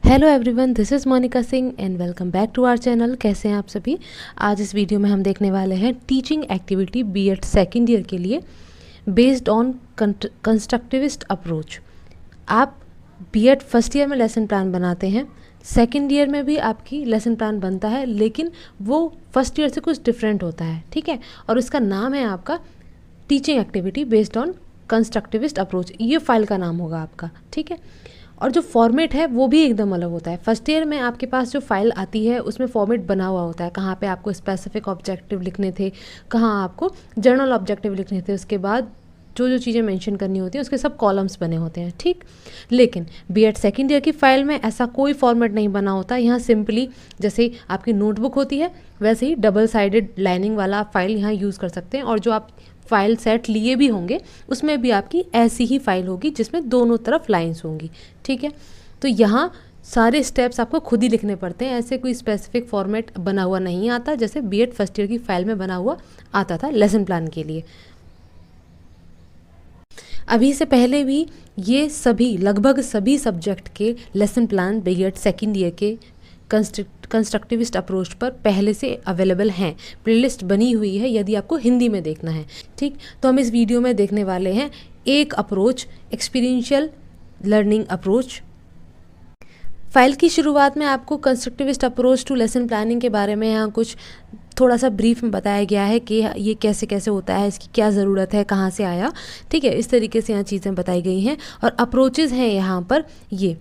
Hello everyone, this is Monika Singh and welcome back to our channel. कैसे हैं आप सभी। आज इस वीडियो में हम देखने वाले हैं teaching activity BEd second year के लिए बेस्ड ऑन कंस्ट्रक्टिविस्ट अप्रोच। आप बीएड फर्स्ट ईयर में लेसन प्लान बनाते हैं, सेकेंड ईयर में भी आपकी लेसन प्लान बनता है, लेकिन वो फर्स्ट ईयर से कुछ डिफरेंट होता है, ठीक है। और इसका नाम है आपका teaching activity based on constructivist approach. ये फाइल का नाम होगा आपका, ठीक है। और जो फॉर्मेट है वो भी एकदम अलग होता है। फर्स्ट ईयर में आपके पास जो फाइल आती है उसमें फॉर्मेट बना हुआ होता है, कहाँ पे आपको स्पेसिफिक ऑब्जेक्टिव लिखने थे, कहाँ आपको जनरल ऑब्जेक्टिव लिखने थे, उसके बाद जो जो चीज़ें मेंशन करनी होती हैं उसके सब कॉलम्स बने होते हैं, ठीक। लेकिन बीएड सेकेंड ईयर की फ़ाइल में ऐसा कोई फॉर्मेट नहीं बना होता। यहाँ सिंपली जैसे आपकी नोटबुक होती है वैसे ही डबल साइडेड लाइनिंग वाला फाइल यहाँ यूज़ कर सकते हैं। और जो आप फाइल सेट लिए भी होंगे उसमें भी आपकी ऐसी ही फाइल होगी जिसमें दोनों तरफ लाइंस होंगी, ठीक है। तो यहाँ सारे स्टेप्स आपको खुद ही लिखने पड़ते हैं, ऐसे कोई स्पेसिफिक फॉर्मेट बना हुआ नहीं आता जैसे बीएड फर्स्ट ईयर की फाइल में बना हुआ आता था लेसन प्लान के लिए। अभी से पहले भी ये सभी लगभग सभी सब्जेक्ट के lesson plan BEd second year के कंस्ट्रक्टिविस्ट अप्रोच पर पहले से अवेलेबल हैं। प्लेलिस्ट बनी हुई है यदि आपको हिंदी में देखना है, ठीक। तो हम इस वीडियो में देखने वाले हैं एक approach, experiential learning approach. File की शुरुआत में आपको constructivist approach to lesson planning के बारे में यहाँ कुछ थोड़ा सा ब्रीफ में बताया गया है कि ये कैसे कैसे होता है, इसकी क्या ज़रूरत है, कहाँ से आया, ठीक है। इस तरीके से यहाँ चीज़ें बताई गई हैं। और अप्रोचेज़ हैं यहाँ पर ये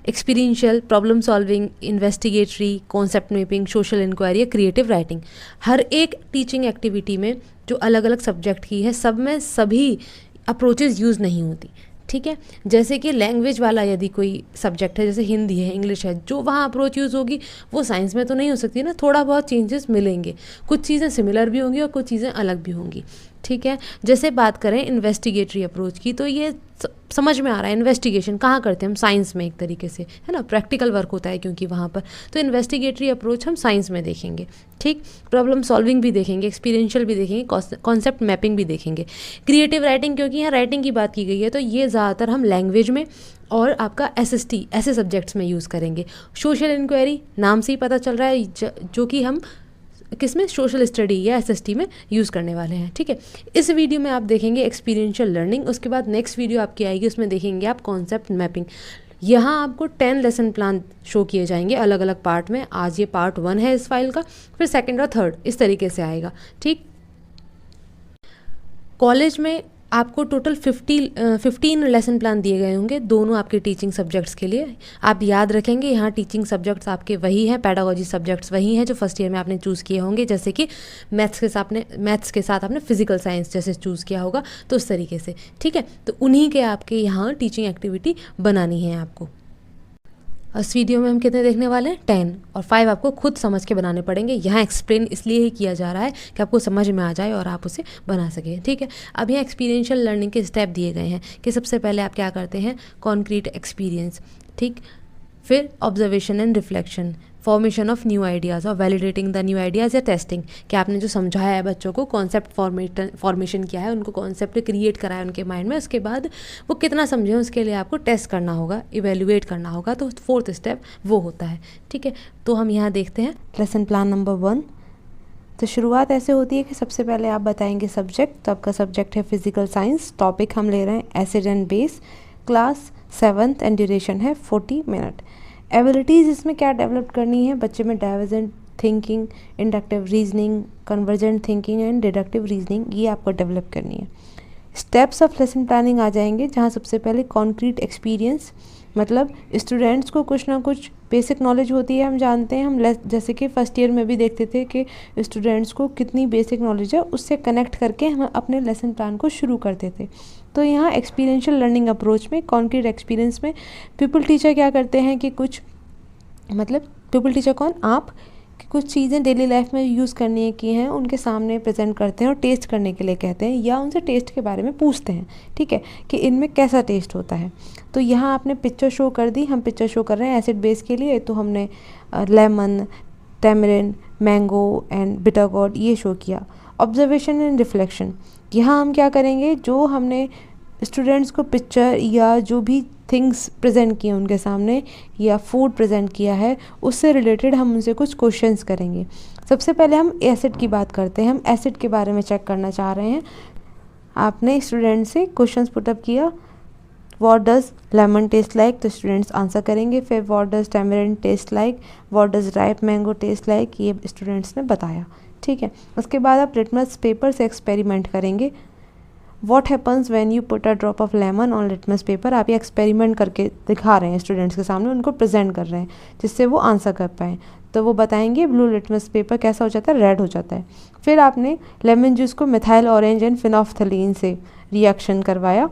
experiential, problem solving, investigatory, concept mapping, social inquiry या क्रिएटिव राइटिंग। हर एक टीचिंग एक्टिविटी में जो अलग अलग सब्जेक्ट की है सब में सभी अप्रोचेज़ यूज़ नहीं होती, ठीक है। जैसे कि लैंग्वेज वाला यदि कोई सब्जेक्ट है, जैसे हिंदी है, इंग्लिश है, जो वहाँ अप्रोच यूज़ होगी वो साइंस में तो नहीं हो सकती ना। थोड़ा बहुत चेंजेस मिलेंगे, कुछ चीज़ें सिमिलर भी होंगी और कुछ चीज़ें अलग भी होंगी, ठीक है। जैसे बात करें इन्वेस्टिगेटरी अप्रोच की तो ये समझ में आ रहा है, इन्वेस्टिगेशन कहाँ करते हैं हम, साइंस में एक तरीके से, है ना। प्रैक्टिकल वर्क होता है क्योंकि वहाँ पर, तो इन्वेस्टिगेटरी अप्रोच हम साइंस में देखेंगे, ठीक। प्रॉब्लम सॉल्विंग भी देखेंगे, एक्सपीरियंशियल भी देखेंगे, कॉन्सेप्ट मैपिंग भी देखेंगे। क्रिएटिव राइटिंग, क्योंकि यहाँ राइटिंग की बात की गई है तो ये ज़्यादातर हम लैंग्वेज में और आपका एसएसटी ऐसे सब्जेक्ट्स में यूज़ करेंगे। सोशल इंक्वायरी नाम से ही पता चल रहा है जो कि हम किसमें, सोशल स्टडी या एसएसटी में यूज़ करने वाले हैं, ठीक है। इस वीडियो में आप देखेंगे एक्सपीरियंशियल लर्निंग, उसके बाद नेक्स्ट वीडियो आपकी आएगी उसमें देखेंगे आप कॉन्सेप्ट मैपिंग। यहाँ आपको 10 लेसन प्लान शो किए जाएंगे अलग अलग पार्ट में। आज ये पार्ट 1 है इस फाइल का, फिर सेकेंड और थर्ड इस तरीके से आएगा, ठीक। कॉलेज में आपको टोटल 15 लेसन प्लान दिए गए होंगे दोनों आपके टीचिंग सब्जेक्ट्स के लिए। आप याद रखेंगे यहाँ टीचिंग सब्जेक्ट्स आपके वही हैं, पेडागोजी सब्जेक्ट्स वही हैं जो फर्स्ट ईयर में आपने चूज़ किए होंगे। जैसे कि मैथ्स के साथ आपने फिजिकल साइंस जैसे चूज़ किया होगा, तो उस तरीके से, ठीक है। तो उन्हीं के आपके यहाँ टीचिंग एक्टिविटी बनानी है आपको। इस वीडियो में हम कितने देखने वाले हैं, 10, और 5 आपको खुद समझ के बनाने पड़ेंगे। यहाँ एक्सप्लेन इसलिए ही किया जा रहा है कि आपको समझ में आ जाए और आप उसे बना सकें, ठीक है। अब यहाँ एक्सपीरियंशियल लर्निंग के स्टेप दिए गए हैं कि सबसे पहले आप क्या करते हैं, कॉन्क्रीट एक्सपीरियंस, ठीक। फिर observation and reflection, formation of new ideas और वैलिडेटिंग द न्यू आइडियाज़ या टेस्टिंग, कि आपने जो समझाया है बच्चों को, कॉन्सेप्ट फॉर्मेशन किया है, उनको कॉन्सेप्ट क्रिएट करा है उनके माइंड में, उसके बाद वो कितना समझे उसके लिए आपको टेस्ट करना होगा, इवेल्युएट करना होगा। तो फोर्थ स्टेप वो होता है, ठीक है। तो हम यहाँ देखते हैं लेसन प्लान नंबर 1। तो शुरुआत ऐसे होती है कि सबसे पहले आप बताएंगे सब्जेक्ट। तो आपका सब्जेक्ट है फिजिकल साइंस, टॉपिक हम ले रहे हैं acid and base, class 7th and duration है 40 मिनट। एबिलिटीज़ इसमें क्या डेवलप करनी है बच्चे में, divergent thinking, inductive reasoning, convergent thinking and deductive reasoning, ये आपको डेवलप करनी है। स्टेप्स ऑफ लेसन प्लानिंग आ जाएंगे जहाँ सबसे पहले कॉन्क्रीट एक्सपीरियंस, मतलब स्टूडेंट्स को कुछ ना कुछ बेसिक नॉलेज होती है, हम जानते हैं। हम जैसे कि फर्स्ट ईयर में भी देखते थे कि स्टूडेंट्स को कितनी बेसिक नॉलेज है, उससे कनेक्ट करके हम अपने लेसन प्लान को शुरू करते थे। तो यहाँ एक्सपीरियंशियल लर्निंग अप्रोच में, कॉन्क्रीट एक्सपीरियंस में पीपल टीचर क्या करते हैं कि कुछ, मतलब पीपल टीचर कौन, आप, कि कुछ चीज़ें डेली लाइफ में यूज़ करनी की हैं उनके सामने प्रेजेंट करते हैं और टेस्ट करने के लिए कहते हैं, या उनसे टेस्ट के बारे में पूछते हैं, ठीक है, कि इनमें कैसा टेस्ट होता है। तो यहाँ आपने पिक्चर शो कर दी, हम पिक्चर शो कर रहे हैं एसिड बेस के लिए। तो हमने lemon, tamarind, mango and bitter gourd ये शो किया। ऑब्जर्वेशन एंड रिफ्लेक्शन, यहाँ हम क्या करेंगे, जो हमने स्टूडेंट्स को पिक्चर या जो भी थिंग्स प्रेजेंट किए उनके सामने या फूड प्रेजेंट किया है उससे रिलेटेड हम उनसे कुछ क्वेश्चंस करेंगे। सबसे पहले हम एसिड की बात करते हैं। हम एसिड के बारे में चेक करना चाह रहे हैं। आपने स्टूडेंट से क्वेश्चंस पुटअप किया, what does lemon taste like, तो स्टूडेंट्स आंसर करेंगे। फिर what does tamarind taste like, what does ripe mango taste like, ये स्टूडेंट्स ने बताया। ठीक है, उसके बाद आप लिटमस पेपर से एक्सपेरिमेंट करेंगे। What happens when you put a drop of lemon on litmus paper, आप ये एक्सपेरिमेंट करके दिखा रहे हैं स्टूडेंट्स के सामने, उनको प्रेजेंट कर रहे हैं जिससे वो आंसर कर पाएँ। तो वो बताएंगे ब्लू लिटमस पेपर कैसा हो जाता है, रेड हो जाता है। फिर आपने लेमन जूस को मिथाइल ऑरेंज एंड फिनोफ्थलीन से रिएक्शन करवाया,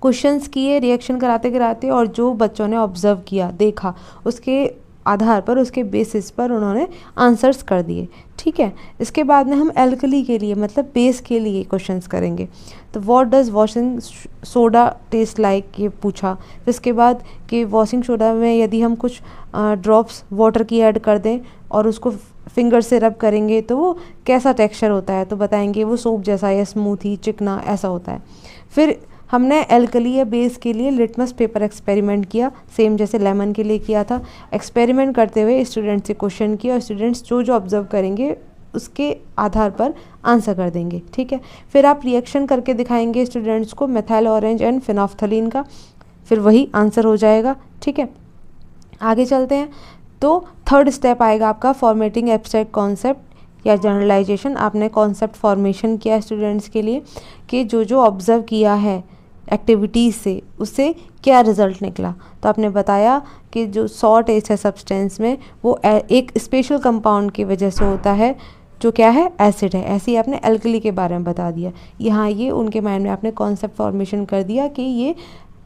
क्वेश्चंस किए रिएक्शन कराते कराते, और जो बच्चों ने ऑब्जर्व किया, देखा, उसके आधार पर, उसके बेसिस पर उन्होंने आंसर्स कर दिए। ठीक है, इसके बाद में हम एल्कली के लिए मतलब बेस के लिए क्वेश्चंस करेंगे। तो what does washing soda taste like, ये पूछा। इसके बाद कि वॉशिंग सोडा में यदि हम कुछ ड्रॉप्स वाटर की ऐड कर दें और उसको फिंगर से रब करेंगे तो वो कैसा टेक्सचर होता है, तो बताएंगे वो सोप जैसा या स्मूथी चिकना ऐसा होता है। फिर हमने एल्कली या बेस के लिए लिटमस पेपर एक्सपेरिमेंट किया, सेम जैसे लेमन के लिए किया था। एक्सपेरिमेंट करते हुए स्टूडेंट से क्वेश्चन किया और स्टूडेंट्स जो जो ऑब्जर्व करेंगे उसके आधार पर आंसर कर देंगे। ठीक है, फिर आप रिएक्शन करके दिखाएंगे स्टूडेंट्स को मिथाइल ऑरेंज एंड फिनोफ्थलीन का, फिर वही आंसर हो जाएगा। ठीक है, आगे चलते हैं। तो थर्ड स्टेप आएगा आपका फॉर्मेटिंग एब्स्ट्रैक्ट कॉन्सेप्ट या जनरलाइजेशन। आपने कॉन्सेप्ट फॉर्मेशन किया स्टूडेंट्स के लिए कि जो जो ऑब्जर्व किया है एक्टिविटीज़ से उससे क्या रिज़ल्ट निकला। तो आपने बताया कि जो सॉल्ट टेस्ट है सब्सटेंस में वो एक स्पेशल कंपाउंड की वजह से होता है जो क्या है, एसिड है। ऐसे ही आपने एल्कली के बारे में बता दिया। यहाँ ये उनके माइंड में आपने कॉन्सेप्ट फॉर्मेशन कर दिया कि ये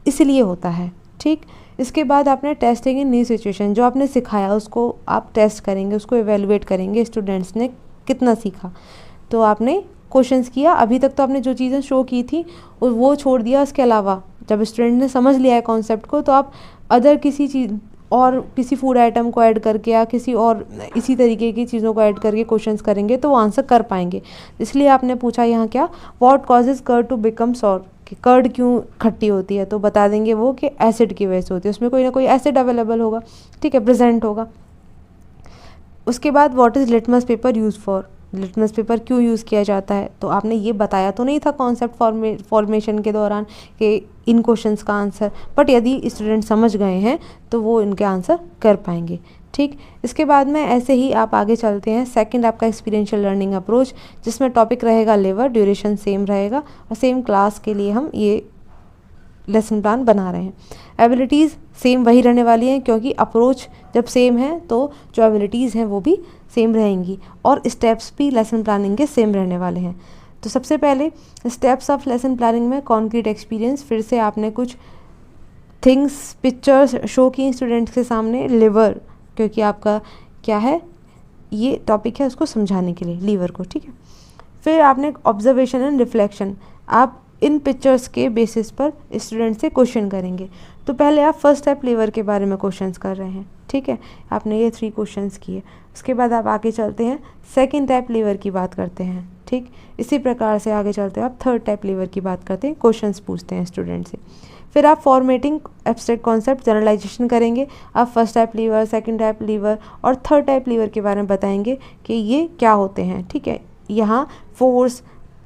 इसलिए होता है। ठीक, इसके बाद आपने टेस्टिंग इन न्यू सिचुएशन, जो आपने सिखाया उसको आप टेस्ट करेंगे, उसको एवेलुएट करेंगे स्टूडेंट्स ने कितना सीखा। तो आपने क्वेश्चंस किया, अभी तक तो आपने जो चीज़ें शो की थी वो छोड़ दिया। उसके अलावा जब स्टूडेंट ने समझ लिया है कॉन्सेप्ट को तो आप अदर किसी चीज़ और किसी फूड आइटम को ऐड करके या किसी और इसी तरीके की चीज़ों को ऐड करके क्वेश्चंस करेंगे तो वो आंसर कर पाएंगे। इसलिए आपने पूछा यहाँ क्या, what causes curd to become sour, कि कर्ड क्यों खट्टी होती है, तो बता देंगे वो कि एसिड की वजह से होती है, उसमें कोई ना कोई एसिड अवेलेबल होगा। ठीक है, प्रेजेंट होगा। उसके बाद what is litmus paper use for, litmus paper क्यों यूज़ किया जाता है, तो आपने ये बताया तो नहीं था कॉन्सेप्ट फॉर्मेशन के दौरान कि इन क्वेश्चंस का आंसर, बट यदि स्टूडेंट समझ गए हैं तो वो इनके आंसर कर पाएंगे। ठीक, इसके बाद में ऐसे ही आप आगे चलते हैं। सेकंड आपका एक्सपीरियंशियल लर्निंग अप्रोच, जिसमें टॉपिक रहेगा लिवर, ड्यूरेशन सेम रहेगा और सेम क्लास के लिए हम ये लेसन प्लान बना रहे हैं। एबिलिटीज़ सेम वही रहने वाली हैं क्योंकि अप्रोच जब सेम है तो जो एबिलिटीज़ हैं वो भी सेम रहेंगी और स्टेप्स भी लेसन प्लानिंग के सेम रहने वाले हैं। तो सबसे पहले स्टेप्स ऑफ लेसन प्लानिंग में कॉन्क्रीट एक्सपीरियंस, फिर से आपने कुछ थिंग्स पिक्चर्स शो की स्टूडेंट्स के सामने। लिवर क्योंकि आपका क्या है, ये टॉपिक है उसको समझाने के लिए, लीवर को। ठीक है, फिर आपने ऑब्जर्वेशन एंड रिफ्लेक्शन, आप इन पिक्चर्स के बेसिस पर स्टूडेंट से क्वेश्चन करेंगे। तो पहले आप फर्स्ट स्टेप लीवर के बारे में क्वेश्चंस कर रहे हैं। ठीक है, आपने ये 3 क्वेश्चंस किए। उसके बाद आप आगे चलते हैं, सेकंड टाइप लीवर की बात करते हैं। ठीक, इसी प्रकार से आगे चलते हैं, आप थर्ड टाइप लीवर की बात करते हैं, क्वेश्चंस पूछते हैं स्टूडेंट से। फिर आप फॉर्मेटिंग एब्स्ट्रैक्ट कॉन्सेप्ट जनरलाइजेशन करेंगे। आप first type lever, second type lever और थर्ड टाइप लीवर के बारे में बताएंगे कि ये क्या होते हैं। ठीक है, यहाँ फोर्स,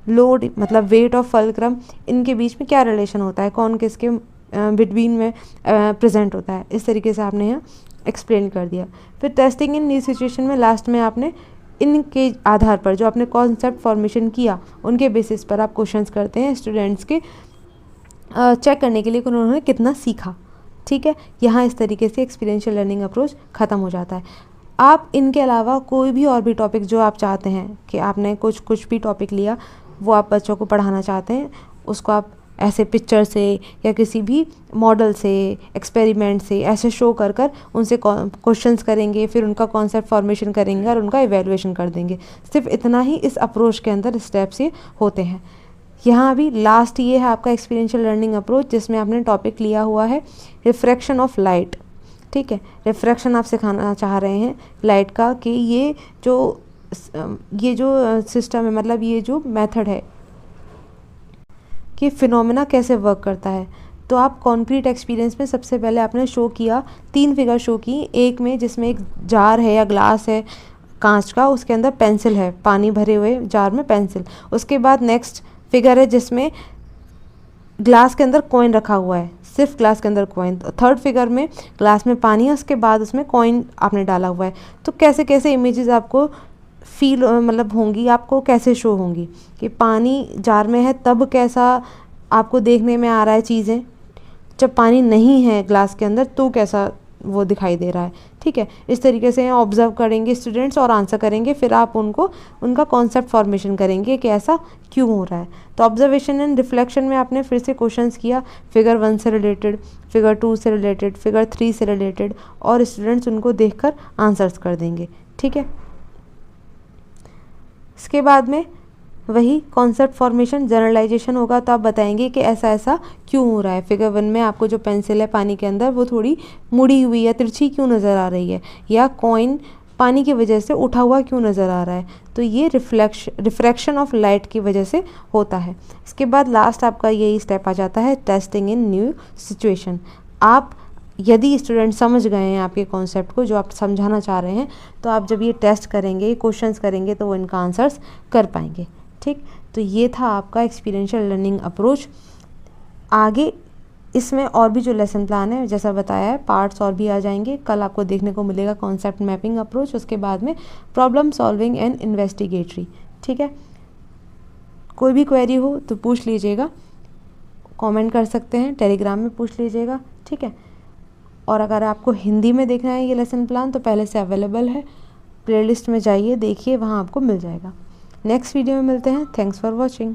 लोड मतलब वेट ऑफ फल्क्रम, इनके बीच में क्या रिलेशन होता है, कौन किसके बिटवीन में प्रेजेंट होता है, इस तरीके से आपने यहाँ एक्सप्लेन कर दिया। फिर टेस्टिंग इन न्यू सिचुएशन में लास्ट में आपने इनके आधार पर जो आपने कॉन्सेप्ट फॉर्मेशन किया उनके बेसिस पर आप क्वेश्चंस करते हैं स्टूडेंट्स के चेक करने के लिए कि उन्होंने कितना सीखा। ठीक है, यहाँ इस तरीके से एक्सपीरियंशियल लर्निंग अप्रोच ख़त्म हो जाता है। आप इनके अलावा कोई भी और भी टॉपिक जो आप चाहते हैं कि आपने कुछ भी टॉपिक लिया वो आप बच्चों को पढ़ाना चाहते हैं, उसको आप ऐसे पिक्चर से या किसी भी मॉडल से, एक्सपेरिमेंट से ऐसे शो कर कर उनसे क्वेश्चंस करेंगे, फिर उनका कॉन्सेप्ट फॉर्मेशन करेंगे और उनका इवैल्यूएशन कर देंगे। सिर्फ इतना ही इस अप्रोच के अंदर स्टेप्स ये होते हैं। यहाँ अभी लास्ट ये है आपका एक्सपीरियंशियल लर्निंग अप्रोच, जिसमें आपने टॉपिक लिया हुआ है रिफ्रैक्शन ऑफ लाइट। ठीक है, रिफ्रैक्शन आप सिखाना चाह रहे हैं लाइट का कि ये जो सिस्टम है, मतलब ये जो मेथड है कि फिनोमेना कैसे वर्क करता है। तो आप कॉन्क्रीट एक्सपीरियंस में सबसे पहले आपने शो किया, 3 फिगर शो की, एक में जिसमें एक जार है या ग्लास है कांच का, उसके अंदर पेंसिल है, पानी भरे हुए जार में पेंसिल। उसके बाद नेक्स्ट फिगर है जिसमें ग्लास के अंदर कॉइन रखा हुआ है, सिर्फ ग्लास के अंदर कॉइन। थर्ड फिगर में ग्लास में पानी है, उसके बाद उसमें कॉइन आपने डाला हुआ है। तो कैसे कैसे इमेजेस आपको फील मतलब होंगी, आपको कैसे शो होंगी कि पानी जार में है तब कैसा आपको देखने में आ रहा है चीज़ें, जब पानी नहीं है ग्लास के अंदर तो कैसा वो दिखाई दे रहा है। ठीक है, इस तरीके से ऑब्जर्व करेंगे स्टूडेंट्स और आंसर करेंगे, फिर आप उनको उनका कॉन्सेप्ट फॉर्मेशन करेंगे कि ऐसा क्यों हो रहा है। तो ऑब्जर्वेशन एंड रिफ्लेक्शन में आपने फिर से क्वेश्चंस किया, फिगर 1 से रिलेटेड, फिगर 2 से रिलेटेड, फिगर 3 से रिलेटेड, और स्टूडेंट्स उनको देखकर आंसर्स कर देंगे। ठीक है, इसके बाद में वही कॉन्सेप्ट फॉर्मेशन जनरलाइजेशन होगा, तो आप बताएंगे कि ऐसा ऐसा क्यों हो रहा है। फिगर 1 में आपको जो पेंसिल है पानी के अंदर वो थोड़ी मुड़ी हुई या तिरछी क्यों नज़र आ रही है, या कॉइन पानी की वजह से उठा हुआ क्यों नज़र आ रहा है, तो ये रिफ्रैक्शन ऑफ लाइट की वजह से होता है। इसके बाद लास्ट आपका यही स्टेप आ जाता है, टेस्टिंग इन न्यू सिचुएशन। आप यदि स्टूडेंट समझ गए हैं आपके कॉन्सेप्ट को जो आप समझाना चाह रहे हैं, तो आप जब ये टेस्ट करेंगे, क्वेश्चंस करेंगे, तो वो इनका आंसर्स कर पाएंगे। ठीक, तो ये था आपका एक्सपीरियंशियल लर्निंग अप्रोच। आगे इसमें और भी जो लेसन प्लान है जैसा बताया है, पार्ट्स और भी आ जाएंगे। कल आपको देखने को मिलेगा कॉन्सेप्ट मैपिंग अप्रोच, उसके बाद में प्रॉब्लम सॉल्विंग एंड इन्वेस्टिगेटरी। ठीक है, कोई भी क्वेरी हो तो पूछ लीजिएगा, कमेंट कर सकते हैं, टेलीग्राम में पूछ लीजिएगा। ठीक है, और अगर आपको हिंदी में देखना है ये लेसन प्लान तो पहले से अवेलेबल है, प्लेलिस्ट में जाइए, देखिए, वहाँ आपको मिल जाएगा। नेक्स्ट वीडियो में मिलते हैं। Thanks for watching.